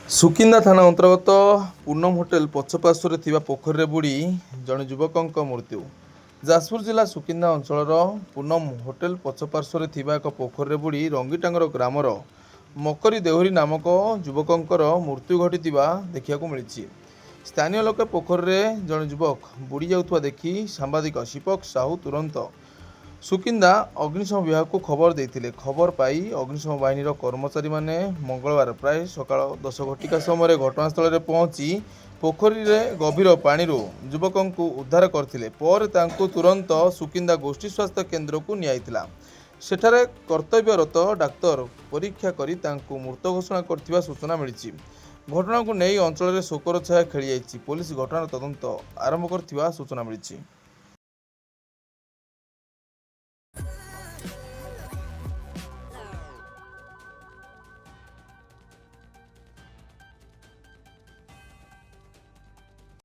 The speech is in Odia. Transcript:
ସୁକିନ୍ଦା ଥାନା ଅନ୍ତର୍ଗତ ପୂନମ ହୋଟେଲ ପଛପାର୍ଶ୍ୱରେ ଥିବା ପୋଖରୀରେ ବୁଡ଼ି ଜଣେ ଯୁବକଙ୍କ ମୃତ୍ୟୁ। ଯାଜପୁର ଜିଲ୍ଲା ସୁକିନ୍ଦା ଅଞ୍ଚଳର ପୂନମ ହୋଟେଲ ପଛପାର୍ଶ୍ୱରେ ଥିବା ଏକ ପୋଖରୀରେ ବୁଡ଼ି ରଙ୍ଗିଟାଙ୍ଗର ଗ୍ରାମର ମକରି ଦେହୁରୀ ନାମକ ଯୁବକଙ୍କର ମୃତ୍ୟୁ ଘଟିଥିବା ଦେଖିବାକୁ ମିଳିଛି। ସ୍ଥାନୀୟ ଲୋକେ ପୋଖରୀରେ ଜଣେ ଯୁବକ ବୁଡ଼ି ଯାଉଥିବା ଦେଖି ସାମ୍ବାଦିକ ଦୀପକ ସାହୁ ତୁରନ୍ତ ସୁକିନ୍ଦା ଅଗ୍ନିଶମ ବିଭାଗକୁ ଖବର ଦେଇଥିଲେ। ଖବର ପାଇ ଅଗ୍ନିଶମ ବାହିନୀର କର୍ମଚାରୀମାନେ ମଙ୍ଗଳବାର ପ୍ରାୟ ସକାଳ 10 ଘଟିକା ସମୟରେ ଘଟଣାସ୍ଥଳରେ ପହଞ୍ଚି ପୋଖରୀରେ ଗଭୀର ପାଣିରୁ ଯୁବକଙ୍କୁ ଉଦ୍ଧାର କରିଥିଲେ। ପରେ ତାଙ୍କୁ ତୁରନ୍ତ ସୁକିନ୍ଦା ଗୋଷ୍ଠୀ ସ୍ୱାସ୍ଥ୍ୟ କେନ୍ଦ୍ରକୁ ନିଆଯାଇଥିଲା। ସେଠାରେ କର୍ତ୍ତବ୍ୟରତ ଡାକ୍ତର ପରୀକ୍ଷା କରି ତାଙ୍କୁ ମୃତ ଘୋଷଣା କରିଥିବା ସୂଚନା ମିଳିଛି। ଘଟଣାକୁ ନେଇ ଅଞ୍ଚଳରେ ଶୋକର ଛାୟା ଖେଳିଯାଇଛି। ପୋଲିସ ଘଟଣାର ତଦନ୍ତ ଆରମ୍ଭ କରିଥିବା ସୂଚନା ମିଳିଛି।